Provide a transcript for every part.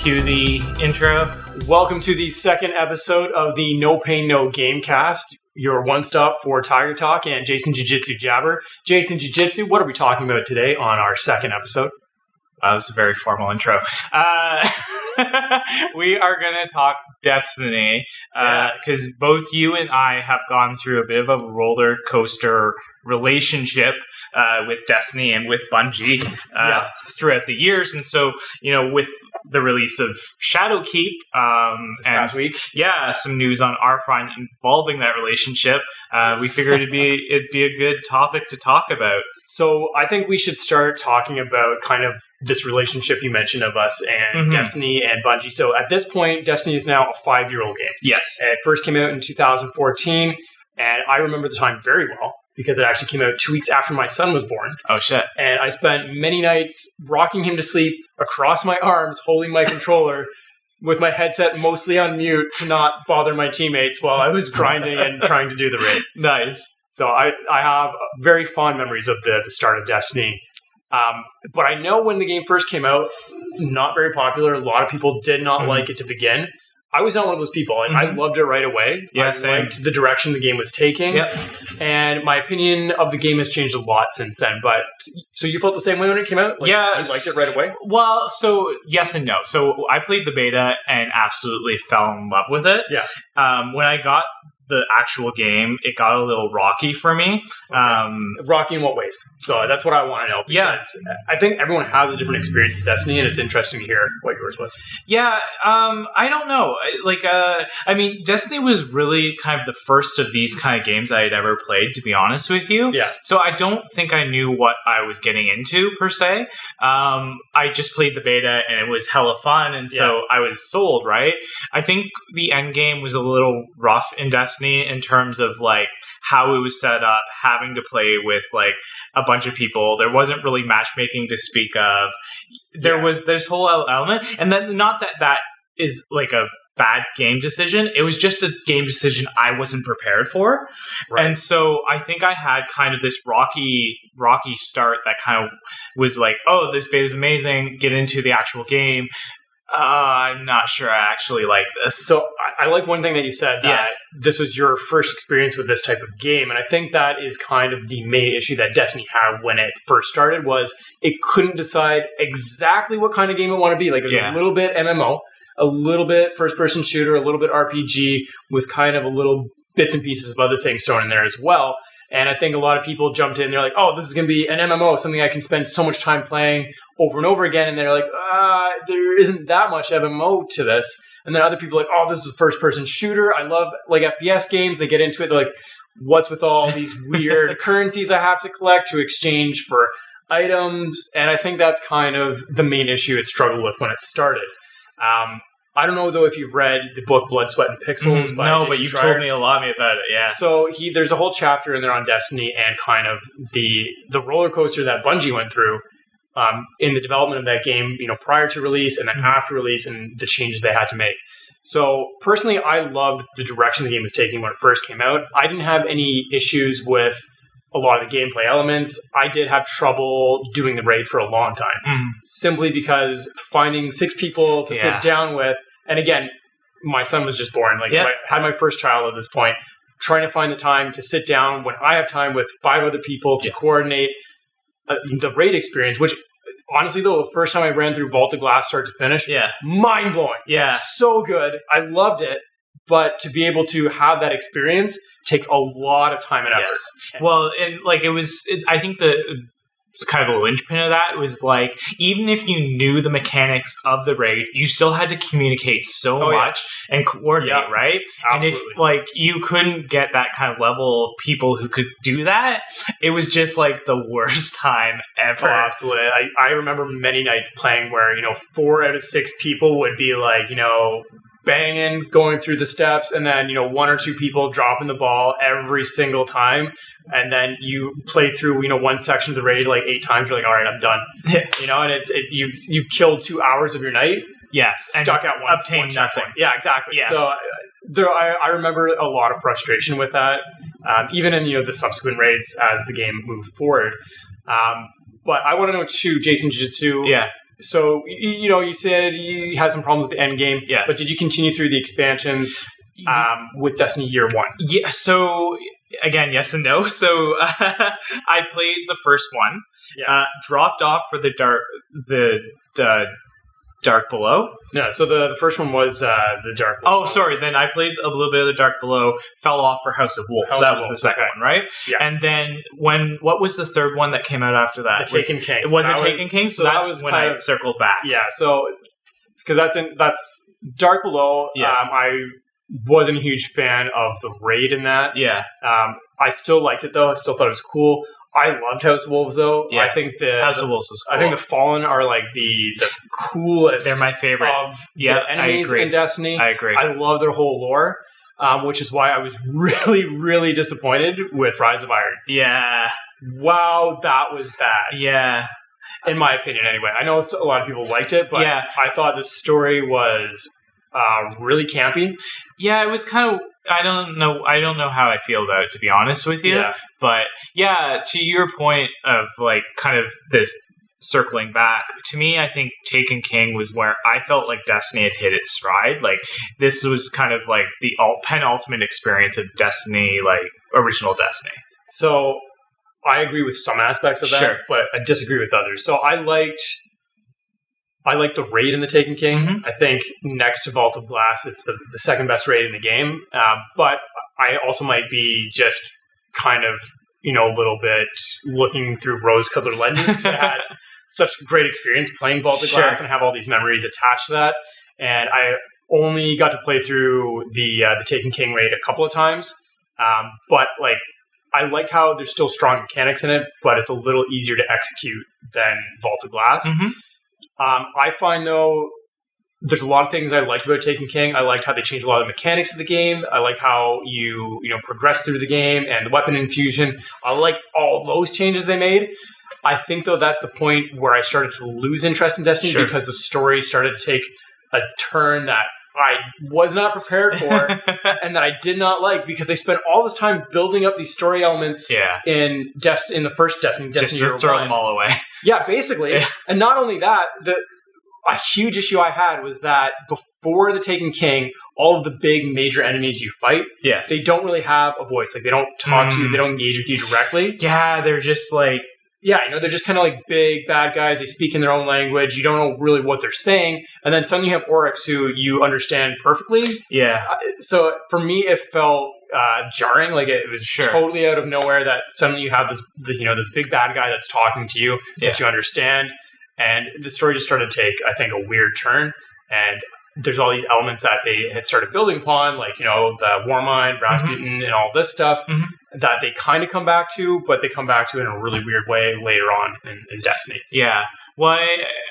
cue the intro. Welcome to the second episode of the No Pain No Gamecast, your one-stop for Tiger Talk and Jason Jiu-Jitsu Jabber. Jason Jiu-Jitsu, what are we talking about today on our second episode? That's a very formal intro. We are going to talk Destiny, because both you and I have gone through a bit of a roller coaster relationship with Destiny and with Bungie throughout the years. And so, with the release of Shadowkeep this past week, some news on our front involving that relationship, we figured it'd be a good topic to talk about. So I think we should start talking about kind of this relationship you mentioned of us and Destiny and Bungie. So at this point, Destiny is now a 5-year-old game. Yes. It first came out in 2014, and I remember the time very well because it actually came out 2 weeks after my son was born. Oh, shit. And I spent many nights rocking him to sleep across my arms, holding my controller with my headset mostly on mute to not bother my teammates while I was grinding and trying to do the raid. Nice. So I have very fond memories of the start of Destiny. But I know when the game first came out, not very popular. A lot of people did not like it to begin. I was not one of those people. I loved it right away. Yeah, I liked the direction the game was taking. Yep. And my opinion of the game has changed a lot since then. But so you felt the same way when it came out? You liked it right away? Well, so yes and no. So I played the beta and absolutely fell in love with it. Yeah. When I got the actual game, it got a little rocky for me. Okay. Rocky in what ways? So that's what I want to know. Because I think everyone has a different experience with Destiny, and it's interesting to hear what yours was. Yeah, I don't know. Destiny was really kind of the first of these kind of games I had ever played, to be honest with you. Yeah. So I don't think I knew what I was getting into, per se. I just played the beta, and it was hella fun, and so I was sold, right? I think the end game was a little rough in Destiny in terms of like how it was set up, having to play with like a bunch of people. There wasn't really matchmaking to speak of. There was this whole element, and then not that is like a bad game decision. It was just a game decision I wasn't prepared for. Right. And so I think I had kind of this rocky start that kind of was like, oh, this beta is amazing, get into the actual game. I'm not sure I actually like this. So I like one thing that you said, that this was your first experience with this type of game. And I think that is kind of the main issue that Destiny had when it first started, was it couldn't decide exactly what kind of game it wanted to be. Like, it was a little bit MMO, a little bit first-person shooter, a little bit RPG, with kind of a little bits and pieces of other things thrown in there as well. And I think a lot of people jumped in. They're like, oh, this is going to be an MMO, something I can spend so much time playing over and over again. And they're like, there isn't that much MMO to this. And then other people are like, oh, this is a first-person shooter. I love like FPS games. They get into it. They're like, what's with all these weird currencies I have to collect to exchange for items? And I think that's kind of the main issue it struggled with when it started. I don't know, though, if you've read the book Blood, Sweat, and Pixels. No, but you've told me a lot about it, yeah. So there's a whole chapter in there on Destiny and kind of the roller coaster that Bungie went through in the development of that game, prior to release and then after release, and the changes they had to make. So personally, I loved the direction the game was taking when it first came out. I didn't have any issues with a lot of the gameplay elements. I did have trouble doing the raid for a long time, simply because finding 6 people to sit down with, and again, my son was just born. I had my first child at this point. Trying to find the time to sit down when I have time with 5 other people to coordinate the raid experience, which honestly, though, the first time I ran through Vault of Glass start to finish, mind-blowing. Yeah. So good. I loved it. But to be able to have that experience takes a lot of time and effort. Yes. Well, and I think the kind of the linchpin of that was like, even if you knew the mechanics of the raid, you still had to communicate so much and coordinate, right? Absolutely. And if you couldn't get that kind of level of people who could do that, it was just like the worst time ever. Oh, absolutely. I remember many nights playing where 4 out of 6 people would be like banging, going through the steps, and then 1 or 2 people dropping the ball every single time. And then you play through, one section of the raid like 8 times. You're like, all right, I'm done. And you've killed 2 hours of your night. Yes, stuck at one obtained nothing. Yeah, exactly. Yes. So I remember a lot of frustration with that, even in the subsequent raids as the game moved forward. But I want to know too, Jason Jiu-Jitsu. Yeah. So, you said you had some problems with the end game. Yes. But did you continue through the expansions with Destiny Year 1? Yeah, so, again, yes and no. So, I played the first one, dropped off for the Dark Below. No, so the first one was the Dark Below. Oh, sorry. Then I played a little bit of the Dark Below, fell off for House of Wolves. That was the second one, right? Yes. And then what was the third one that came out after that? The Taken King. Was it Taken King? So that that's was when I circled back. Yeah, so because that's Dark Below. Yes. I wasn't a huge fan of the raid in that. Yeah. I still liked it though. I still thought it was cool. I loved House of Wolves though. Yes. I think House of Wolves was cool. I think the Fallen are like the coolest. They're my favorite. Of the enemies in Destiny. I agree. I love their whole lore, which is why I was really, really disappointed with Rise of Iron. Yeah. Wow, that was bad. Yeah. In my opinion, anyway. I know a lot of people liked it, but I thought the story was really campy. Yeah, it was kind of. I don't know how I feel about it, to be honest with you. Yeah. But yeah, to your point of like kind of this circling back, to me, I think Taken King was where I felt like Destiny had hit its stride. Like this was kind of like the penultimate experience of Destiny, like original Destiny. So I agree with some aspects of that, but I disagree with others. So I liked the raid in the Taken King. Mm-hmm. I think next to Vault of Glass, it's the second best raid in the game. But I also might be just kind of, a little bit looking through rose-colored lenses because I had such a great experience playing Vault of Glass and have all these memories attached to that. And I only got to play through the Taken King raid a couple of times. But like, I like how there's still strong mechanics in it, but it's a little easier to execute than Vault of Glass. Mm-hmm. I find, though, there's a lot of things I liked about Taken King. I liked how they changed a lot of the mechanics of the game. I like how you progress through the game and the weapon infusion. I like all those changes they made. I think, though, that's the point where I started to lose interest in Destiny because the story started to take a turn that I was not prepared for and that I did not like because they spent all this time building up these story elements in the first Destiny. Just to throw them all away. Yeah, basically. Yeah. And not only that, a huge issue I had was that before the Taken King, all of the big major enemies you fight, they don't really have a voice. Like, they don't talk to you. They don't engage with you directly. Yeah, they're just like... Yeah, they're just kind of like big bad guys. They speak in their own language. You don't know really what they're saying. And then suddenly you have Oryx who you understand perfectly. Yeah. So for me, it felt jarring. Like it was totally out of nowhere that suddenly you have this big bad guy that's talking to you that you understand. And the story just started to take, I think, a weird turn. And there's all these elements that they had started building upon, like, the Warmind, Rasputin, and all this stuff that they kind of come back to, but they come back to in a really weird way later on in Destiny. Yeah. Well,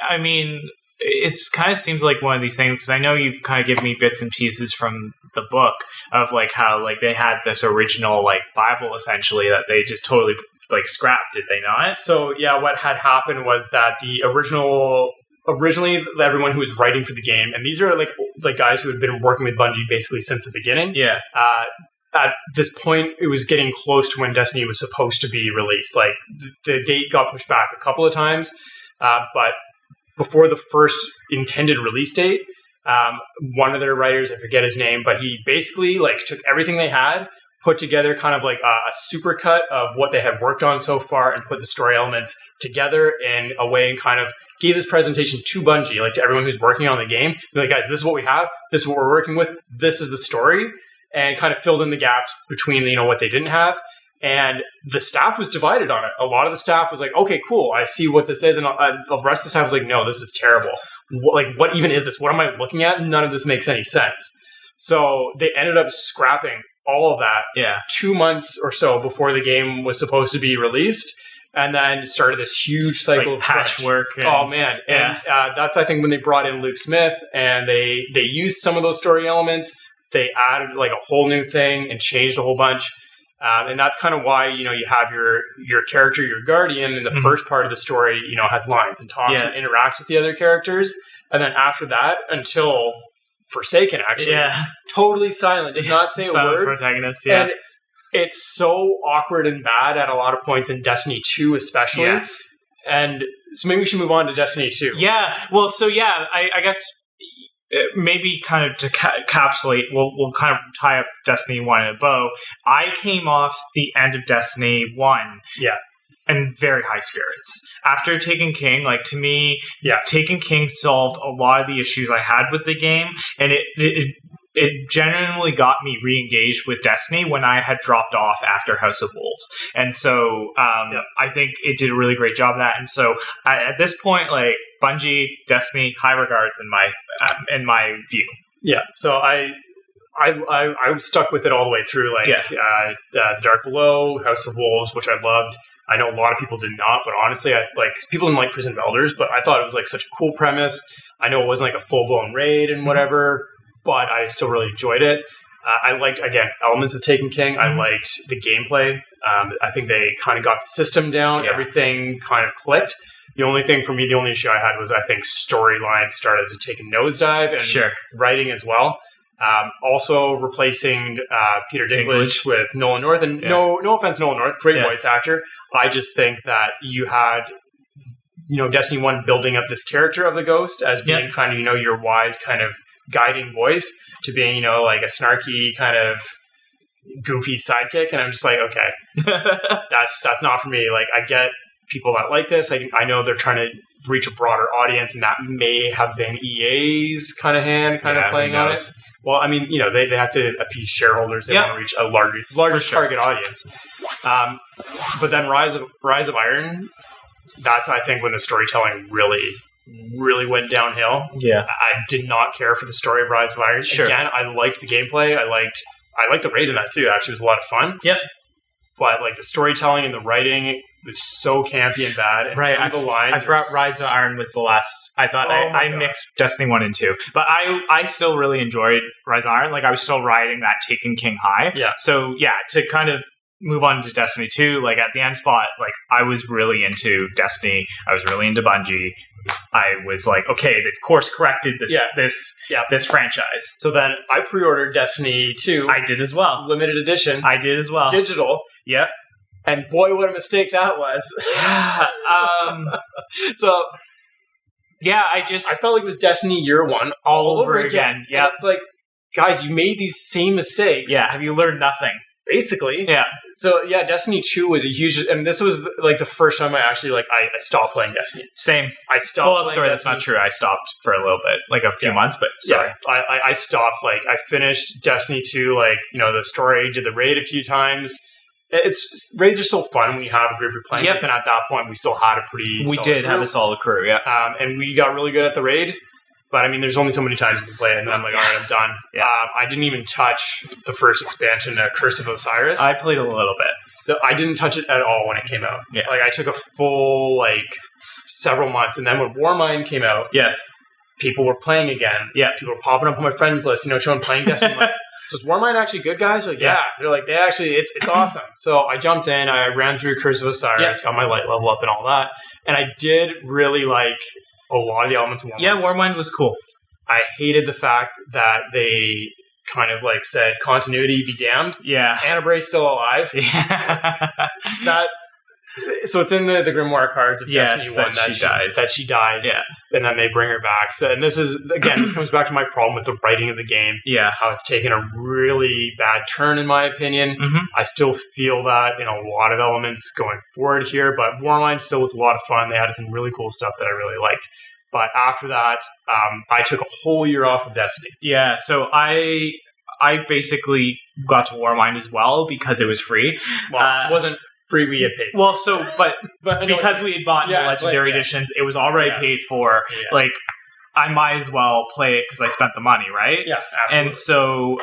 I mean, it kind of seems like one of these things, because I know you've kind of given me bits and pieces from the book of, like, how, like, they had this original, like, Bible, essentially, that they just totally, like, scrapped, did they not? So, yeah, what had happened was that originally, everyone who was writing for the game, and these are like guys who had been working with Bungie basically since the beginning. Yeah. At this point, it was getting close to when Destiny was supposed to be released. Like, the date got pushed back a couple of times, but before the first intended release date, one of their writers, I forget his name, but he basically like took everything they had, put together kind of like a supercut of what they had worked on so far, and put the story elements together in a way and kind of gave this presentation to Bungie, like to everyone who's working on the game. Be like, guys, this is what we have. This is what we're working with. This is the story. And kind of filled in the gaps between, what they didn't have. And the staff was divided on it. A lot of the staff was like, okay, cool. I see what this is. And the rest of the staff was like, no, this is terrible. What even is this? What am I looking at? None of this makes any sense. So they ended up scrapping all of that 2 months or so before the game was supposed to be released. And then started this huge cycle of patchwork. Oh man! And that's, I think, when they brought in Luke Smith, and they used some of those story elements. They added like a whole new thing and changed a whole bunch, and that's kind of why you have your character, your guardian, in the first part of the story. Has lines and talks and interacts with the other characters, and then after that, until Forsaken, actually, totally silent, does not say a word. Protagonist, and it's so awkward and bad at a lot of points in Destiny 2 especially. Yes. And so maybe we should move on to Destiny 2. Yeah. Well, so yeah, I guess maybe kind of to encapsulate, we'll kind of tie up Destiny 1 in a bow. I came off the end of Destiny 1. Yeah. And very high spirits. After Taken King, like, to me, yeah, Taken King solved a lot of the issues I had with the game, and it genuinely got me re-engaged with Destiny when I had dropped off after House of Wolves. And so I think it did a really great job of that. And so at this point, like, Bungie, Destiny, high regards in my view. Yeah. So I was stuck with it all the way through, like Dark Below, House of Wolves, which I loved. I know a lot of people did not, but honestly, people didn't like Prison of Elders, but I thought it was like such a cool premise. I know it wasn't like a full-blown raid and whatever, but I still really enjoyed it. I liked, again, elements of Taken King. I liked the gameplay. I think they kind of got the system down. Yeah. Everything kind of clicked. The only thing for me, the only issue I had was I think storyline started to take a nosedive and writing as well. Also replacing Peter Dinklage with Nolan North. And no offense, Nolan North, great voice actor. I just think that you had, Destiny 1 building up this character of the Ghost as being kind of, your wise kind of guiding voice to being, like a snarky kind of goofy sidekick. And I'm just like, okay, that's not for me. Like, I get people that like this. I know they're trying to reach a broader audience, and that may have been EA's kind of hand playing on it. Well, I mean, they have to appease shareholders. They want to reach a larger target audience. But then Rise of Iron, that's, I think, when the storytelling really went downhill. Yeah. I did not care for the story of Rise of Iron. Sure. Again, I liked the gameplay. I liked the raid in that, too. Actually, it was a lot of fun. Yep. But, like, the storytelling and the writing was so campy and bad. And some of the lines... I thought Rise of Iron was the last... I thought I mixed Destiny 1 and 2. But I still really enjoyed Rise of Iron. Like, I was still riding that Taken King high. Yeah. So, yeah, to kind of move on to Destiny 2, like, at the end spot, like, I was really into Destiny. I was really into Bungie. I was like, okay, they've course corrected this franchise. So then I pre-ordered Destiny 2. I did as well. Limited edition. I did as well. Digital. Yep. And boy, what a mistake that was. So, yeah, I felt like it was Destiny Year One all over again. Yeah. It's like, guys, you made these same mistakes. Yeah. Have you learned nothing? Basically. Yeah. So, yeah, Destiny 2 was a huge... And this was, like, the first time I actually, like, I stopped playing Destiny. Same. I stopped playing Destiny. That's not true. I stopped for a little bit, like a few months, but sorry. Yeah, I stopped. Like, I finished Destiny 2, like, the story, did the raid a few times. Raids are still fun when you have a group you're playing with, and at that point, we still had a pretty We did have a solid crew, yeah. And we got really good at the raid. But, I mean, there's only so many times you can play it, and then I'm like, all right, I'm done. Yeah. I didn't even touch the first expansion, Curse of Osiris. I played a little bit. So I didn't touch it at all when it came out. Yeah. Like, I took a full, like, several months. And then when Warmind came out, people were playing again. Yeah. People were popping up on my friends list, showing playing Destiny. Like, so is Warmind actually good, guys? Like, yeah. They're like, it's awesome. So I jumped in, I ran through Curse of Osiris, got my light level up and all that. And I did really like a lot of the elements of Warmind. Yeah, Warmind was cool. I hated the fact that they kind of like said, continuity be damned. Yeah. Anna Bray's still alive. Yeah. So it's in the Grimoire cards of Destiny 1 that she dies. Yeah. And then they bring her back. So, and this comes back to my problem with the writing of the game. Yeah. How it's taken a really bad turn, in my opinion. Mm-hmm. I still feel that in a lot of elements going forward here, but Warmind still was a lot of fun. They had some really cool stuff that I really liked. But after that, I took a whole year off of Destiny. Yeah, so I basically got to Warmind as well because it was free. Well, it wasn't free, we had paid. Well, so, but because we had bought the Legendary Editions, it was already paid for. Yeah. Like, I might as well play it because I spent the money, right? Yeah, absolutely. And so,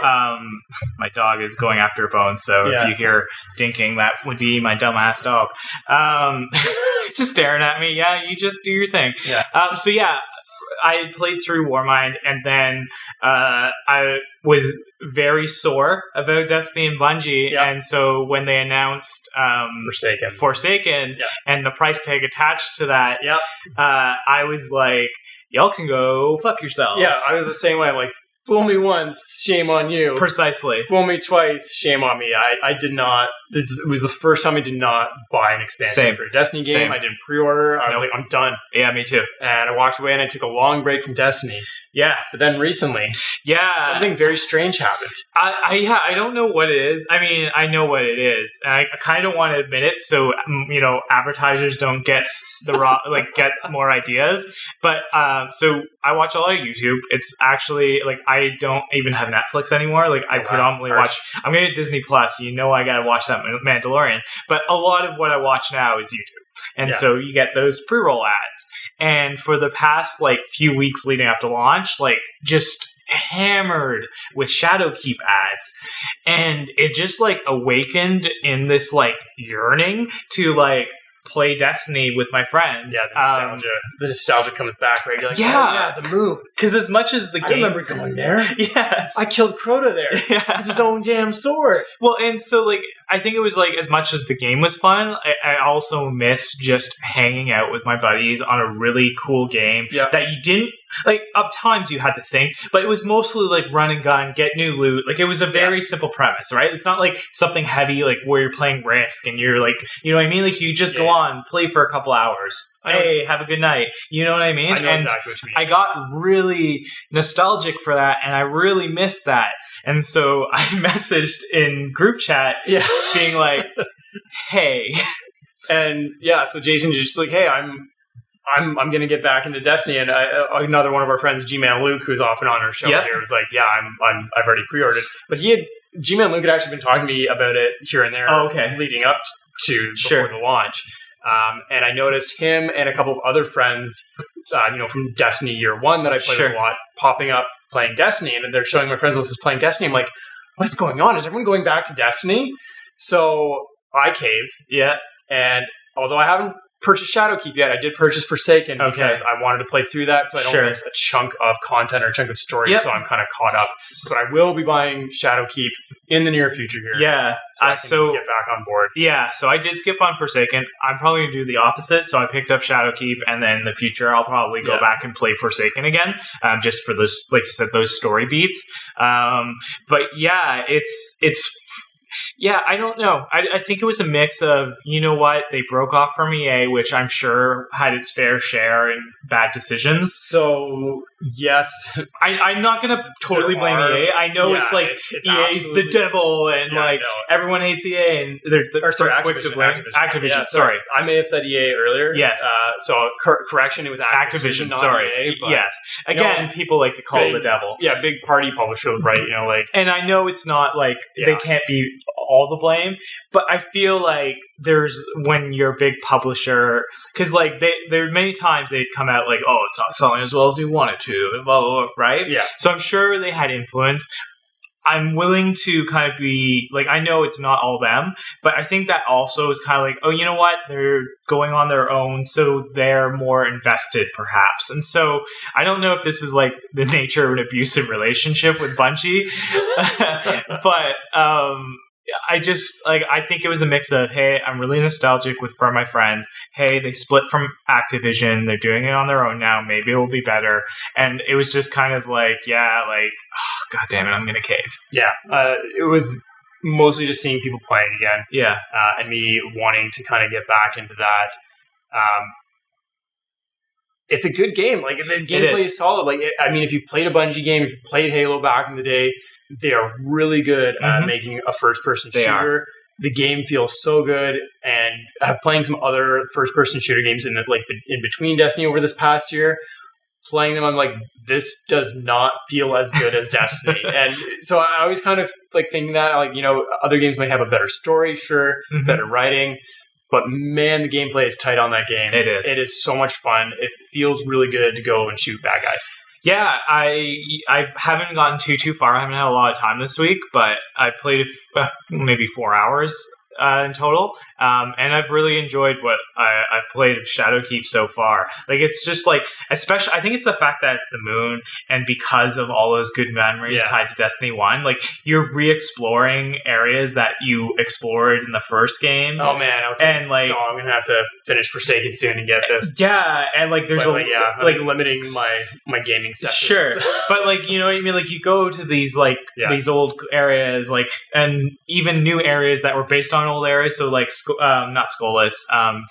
my dog is going after a bone, so if you hear dinking, that would be my dumbass dog. Just staring at me. Yeah, you just do your thing. Yeah. So, yeah, I played through Warmind, and then I was very sore about Destiny and Bungie, and so when they announced Forsaken and the price tag attached to that, I was like, y'all can go fuck yourselves. Yeah, I was the same way. I'm like, Fool me once, shame on you. Precisely. Fool me twice, shame on me. I did not. This was the first time I did not buy an expansion for a Destiny game. Same. I didn't pre-order. I was like, I'm done. Yeah, me too. And I walked away and I took a long break from Destiny. Yeah. But then recently, something very strange happened. I don't know what it is. I mean, I know what it is. And I kind of want to admit it so, advertisers don't get get more ideas. But so I watch a lot of YouTube. It's actually I don't even have Netflix anymore. I predominantly watch. I'm gonna get Disney Plus. I gotta watch that Mandalorian. But a lot of what I watch now is YouTube, and so you get those pre-roll ads. And for the past few weeks leading up to launch, just hammered with Shadowkeep ads, and it just awakened in this yearning to play Destiny with my friends. Yeah, the nostalgia comes back, right? You're the moon. Because as much as the game... I remember going there. Yes. I killed Crota there. Yeah. With his own damn sword. Well, and so, I think it was, as much as the game was fun, I also miss just hanging out with my buddies on a really cool game that you didn't... Up times you had to think, but it was mostly run and gun, get new loot. It was a very simple premise, right? It's not something heavy where you're playing Risk and you're you know what I mean? You just go on, play for a couple hours. Hey, have a good night. You know what I mean? I know exactly what you mean. I got really nostalgic for that, and I really missed that. And so I messaged in group chat being hey. And so Jason just hey, I'm going to get back into Destiny, and another one of our friends, G-Man Luke, who's often on our show here, was I've already pre-ordered. But G-Man Luke had actually been talking to me about it here and there, leading up to before the launch. And I noticed him and a couple of other friends, from Destiny Year One that I played with a lot, popping up playing Destiny, and they're showing my friends lists playing Destiny. I'm like, what's going on? Is everyone going back to Destiny? So I caved. Yeah. And although I haven't purchased Shadowkeep yet, I did purchase Forsaken because I wanted to play through that so I don't miss a chunk of content or a chunk of story, so I'm kind of caught up. But I will be buying Shadowkeep in the near future here. Yeah. So I can get back on board. Yeah, so I did skip on Forsaken. I'm probably going to do the opposite, so I picked up Shadowkeep, and then in the future I'll probably go back and play Forsaken again, just for those, like you said, those story beats. But yeah, it's yeah, I don't know. I think it was a mix of, they broke off from EA, which I'm sure had its fair share in bad decisions. So, yes. I'm not going to totally blame EA. I know it's EA's the devil, and everyone hates EA, and they're quick to blame. Activision, sorry. I may have said EA earlier. Yes. So, correction, it was Activision, not sorry. EA. But, yes. Again, people like to call it the devil. Yeah, big party publisher, right? And I know it's not they can't be all the blame, but I feel there's, when you're a big publisher, because there many times they'd come out oh, it's not selling as well as we want it to, and blah, blah, blah, right? Yeah. So I'm sure they had influence. I'm willing to kind of be I know it's not all them, but I think that also is kind of oh, you know what? They're going on their own, so they're more invested perhaps. And so I don't know if this is the nature of an abusive relationship with Bungie, but I just I think it was a mix of, hey, I'm really nostalgic for my friends. Hey, they split from Activision. They're doing it on their own now. Maybe it will be better. And it was just kind of oh, God damn it, I'm gonna cave. Yeah, it was mostly just seeing people playing again. Yeah, and me wanting to kind of get back into that. It's a good game. The gameplay is solid. If you played a Bungie game, if you played Halo back in the day, they are really good at making a first-person shooter. The game feels so good, and I've playing some other first-person shooter games in in between Destiny over this past year. Playing them, I'm this does not feel as good as Destiny, and so I always kind of thinking that other games might have a better story, better writing. But man, the gameplay is tight on that game. It is. It is so much fun. It feels really good to go and shoot bad guys. Yeah, I haven't gotten too far. I haven't had a lot of time this week, but I played maybe 4 hours in total, And I've really enjoyed what I've played of Shadowkeep so far. Like, it's just like, especially, I think it's the fact that it's the moon, and because of all those good memories tied to Destiny 1, like, you're re-exploring areas that you explored in the first game. Oh man, okay. And like, so I'm gonna have to finish Forsaken soon and get this. Yeah, and like there's like limiting my gaming sessions. Sure, but like, you know what I mean? Like, you go to these like these old areas, like, and even new areas that were based on old areas. So like, not Skolas,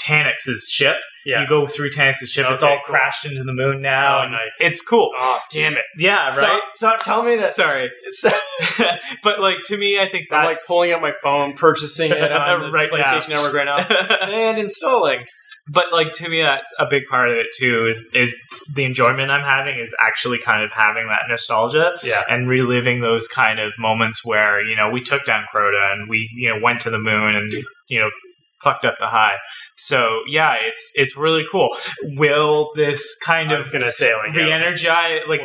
Tannix's ship. Yeah. You go through Tannix's ship. It's all crashed into the moon now. Oh, nice. It's cool. Oh, damn it. Yeah, right? Stop telling me this. Sorry. But, like, to me, I think that's... I'm, like, pulling out my phone, purchasing it on the PlayStation Network right now, and installing. But, like, to me, that's a big part of it, too, is the enjoyment I'm having is actually kind of having that nostalgia and reliving those kind of moments where, you know, we took down Crota and we, you know, went to the moon and, you know, fucked up the high. So yeah, it's really cool. Will this kind of re-energize, like,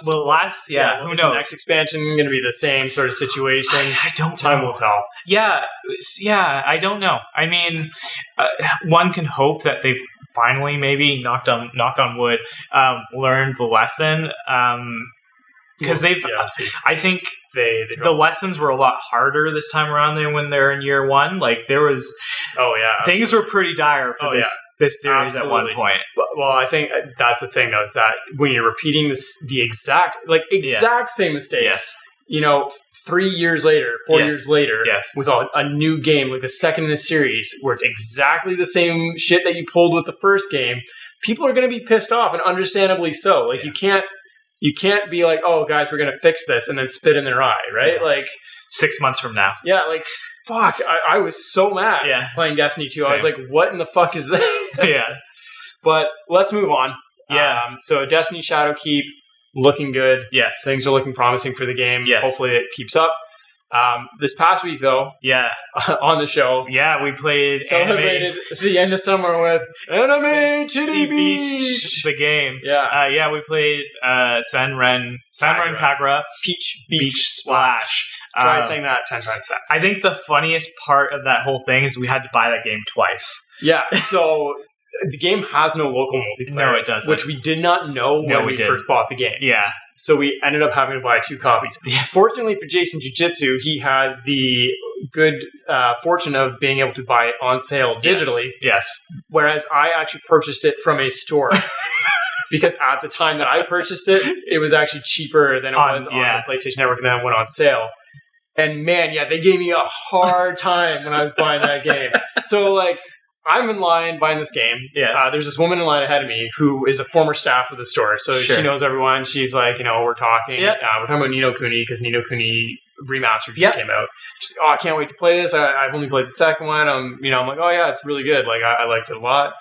will it last? Yeah, who knows? The next expansion going to be the same sort of situation? I don't. Time will tell. Yeah, I don't know. I mean, one can hope that they've finally, maybe knock on wood, learned the lesson. Because I think the lessons were a lot harder this time around than when they're in year one. Like, there was, things were pretty dire for this series at one point. Well, I think that's the thing, though, is that when you're repeating the exact same mistakes, you know, 3 years later, 4 years later, with a new game, like the second in the series, where it's exactly the same shit that you pulled with the first game, people are going to be pissed off, and understandably so. Like, you can't be like, oh, guys, we're going to fix this, and then spit in their eye, right? Yeah. Like, 6 months from now. Yeah, like, fuck. I was so mad playing Destiny 2. Same. I was like, what in the fuck is this? Yeah. But let's move on. Yeah. So Destiny Shadowkeep, looking good. Yes. Things are looking promising for the game. Yes. Hopefully it keeps up. This past week, though, on the show, we played celebrated the end of summer with Anime Titty Beach, the game. Yeah, we played Senran Kagura Beach Splash. Try saying that 10 times fast. I think the funniest part of that whole thing is we had to buy that game twice. Yeah, so the game has no local multiplayer. No, it doesn't. Which we did not know when we first bought the game. Yeah. So we ended up having to buy 2 copies. Yes. Fortunately for Jason Jiu-Jitsu, he had the good fortune of being able to buy it on sale digitally. Yes. Whereas I actually purchased it from a store. Because at the time that I purchased it, it was actually cheaper than it was on the PlayStation Network, and then it went on sale. And man, they gave me a hard time when I was buying that game. So, like, I'm in line buying this game. Yes. There's this woman in line ahead of me who is a former staff of the store. So she knows everyone. She's like, you know, we're talking. We're talking about Ni no Kuni because Ni no Kuni Remastered just came out. She's like, oh, I can't wait to play this. I've only played the second one. I'm like, oh yeah, it's really good. Like, I liked it a lot.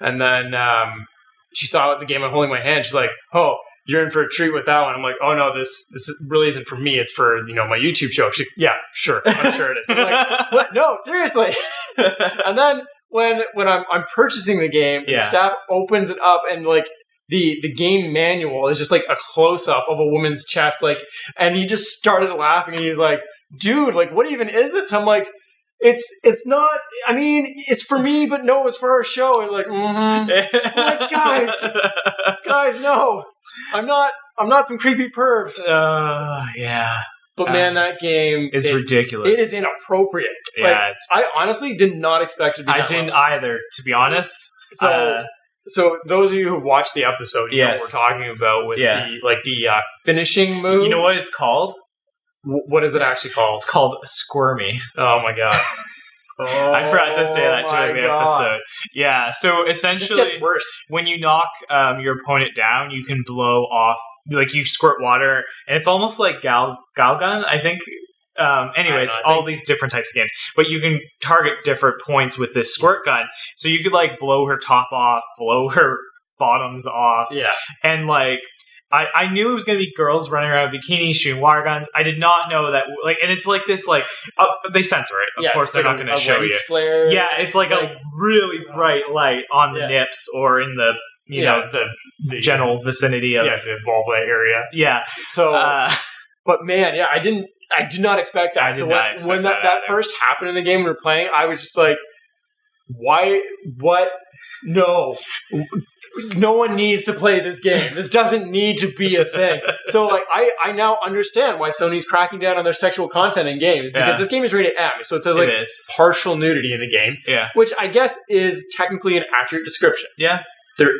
And then she saw the game I'm holding my hand. She's like, oh, you're in for a treat with that one. I'm like, oh no, this really isn't for me. It's for, you know, my YouTube show. She's like, yeah, sure. I'm sure it is. I'm like, what? No, seriously. And then when I'm purchasing the game, the staff opens it up and like the game manual is just like a close up of a woman's chest, like, and he just started laughing and he's like, dude, like, what even is this? I'm like, it's not. I mean, it's for me, but no, it's for our show. And like, I'm like, guys, no, I'm not some creepy perv. Yeah. But man, that game is ridiculous. It is inappropriate. Yeah, I honestly did not expect it to be. I didn't either, to be honest. So those of you who watched the episode, you know what we're talking about with the finishing moves. You know what it's called? What is it actually called? It's called Squirmy. Oh my god. I forgot to say that during the episode. Yeah, so essentially, this gets worse. When you knock your opponent down, you can blow off, like, you squirt water, and it's almost like Galgun, I think. Anyways, all these different types of games. But you can target different points with this squirt gun. So you could, like, blow her top off, blow her bottoms off. Yeah. And, like, I knew it was going to be girls running around in bikinis shooting water guns. I did not know that, like, and it's like this, like, they censor it. Of course, they're not going to show you. Flare, yeah, it's like a really bright light on the nips or in the, you know, the general vicinity of the vulva area. Yeah. So, but man, I did not expect that. When that first happened in the game we were playing, I was just like, why? What? No. No one needs to play this game. This doesn't need to be a thing. So, like, I now understand why Sony's cracking down on their sexual content in games, because this game is rated M, so it says, like, partial nudity in the game, which I guess is technically an accurate description. Yeah. There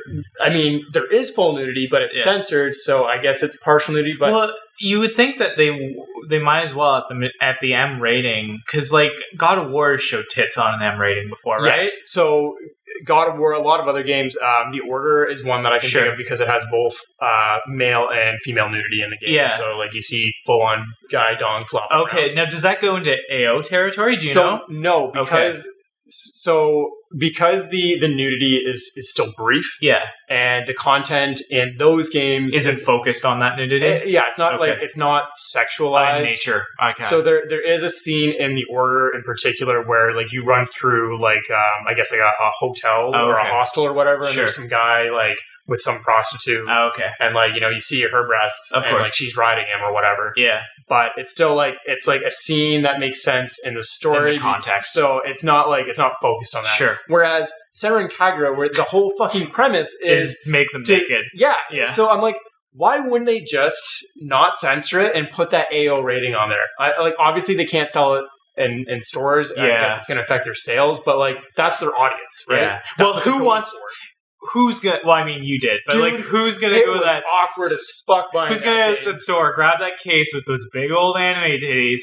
is full nudity, but it's censored, so I guess it's partial nudity. But well, you would think that they might as well at the M rating, because, like, God of War showed tits on an M rating before, right? Yes. So God of War, a lot of other games, The Order is one that I can think of because it has both male and female nudity in the game. Yeah. So, like, you see full-on guy dong flop. Okay, now does that go into AO territory? Do you know? No, because because the nudity is still brief. Yeah. And the content in those games isn't focused on that nudity. It's not like it's not sexualized. By nature. Okay. So there is a scene in The Order in particular where, like, you run through, like, I guess, like a hotel or a hostel or whatever, and there's some guy, like, with some prostitute. Oh, okay. And, like, you know, you see her breasts, of course, like, she's riding him or whatever. Yeah. But it's still, like, it's like a scene that makes sense in the story. In the context. So it's not focused on that. Sure. Whereas Senran Kagura, where the whole fucking premise is make them naked. Yeah. So I'm like, why wouldn't they just not censor it and put that AO rating on there? Like, obviously they can't sell it in stores. I guess it's going to affect their sales, but, like, that's their audience, right? Yeah. Well, who wants... Who's gonna? Well, I mean, you did, but, dude, like, who's gonna go to that awkward as fuck? Who's gonna go to the store, grab that case with those big old anime titties?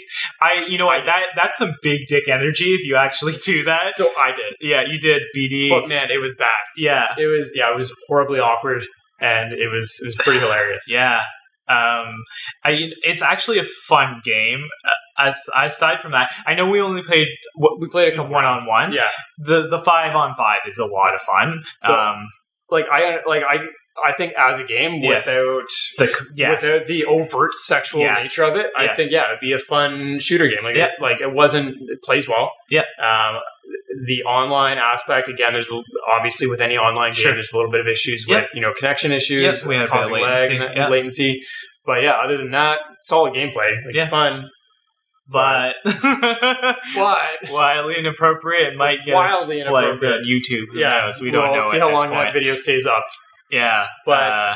You know what? That's some big dick energy if you actually do that. So I did. Yeah, you did. BD. But man, it was bad. Yeah, it was horribly awkward, and it was pretty hilarious. Yeah. It's actually a fun game. Aside from that, I know we only played a couple 1-on-1. Yeah, the 5-on-5 is a lot of fun. So, I think as a game without the overt sexual nature of it, I think it'd be a fun shooter game. Like it plays well. Yeah. The online aspect, again, there's obviously with any online game, there's a little bit of issues with connection issues, causing lag and latency. But yeah, other than that, solid gameplay. It's fun. But wildly inappropriate and might get wildly inappropriate on YouTube. Who knows? We don't know. See how long that video stays up. Yeah, but I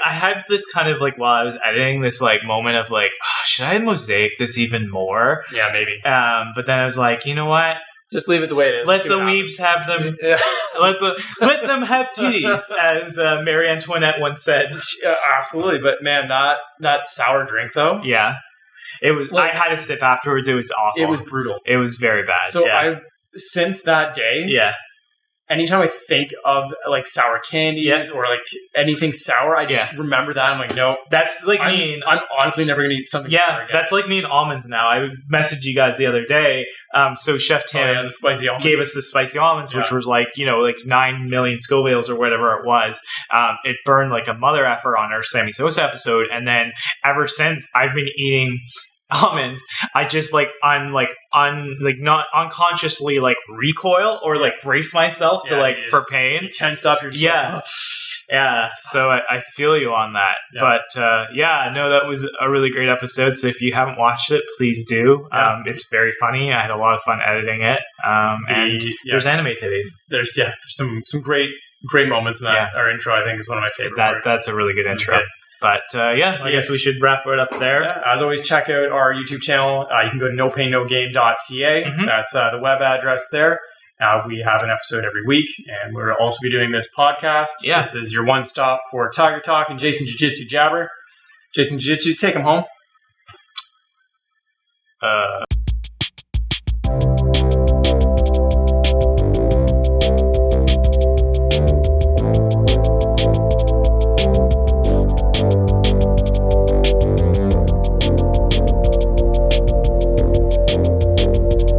had this kind of, like, while I was editing, this, like, moment of, like, should I mosaic this even more? Yeah, maybe. But then I was like, you know what? Just leave it the way it is. Let the weebs have them. Let them have titties, as Marie Antoinette once said. Absolutely, but man, that sour drink though. Yeah. It was. Like, I had a sip afterwards. It was awful. It was brutal. It was very bad. So since that day, anytime I think of, like, sour candies or, like, anything sour, I just remember that. I'm like, no, that's like me. I'm honestly never gonna eat something sour again. That's like me and almonds now. I messaged you guys the other day. So Chef Tim gave us the spicy almonds, which was like 9 million Scovilles or whatever it was. It burned like a mother effer on our Sammy Sosa episode, and then ever since I've been eating almonds. I just not unconsciously like recoil or like brace myself for pain. You tense up. You're just yeah. So I feel you on that. Yeah. But that was a really great episode. So if you haven't watched it, please do. It's very funny. I had a lot of fun editing it. There's anime titties. There's some great moments in that. Our intro, I think, is one of my favorite parts. That's a really good intro. Good. But I guess we should wrap it up there. Yeah. As always, check out our YouTube channel. You can go to nopainNoGame.ca. Mm-hmm. That's the web address there. We have an episode every week, and we'll also be doing this podcast. Yeah. This is your one stop for Tiger Talk and Jason Jiu-Jitsu Jabber. Jason Jiu-Jitsu, take him home.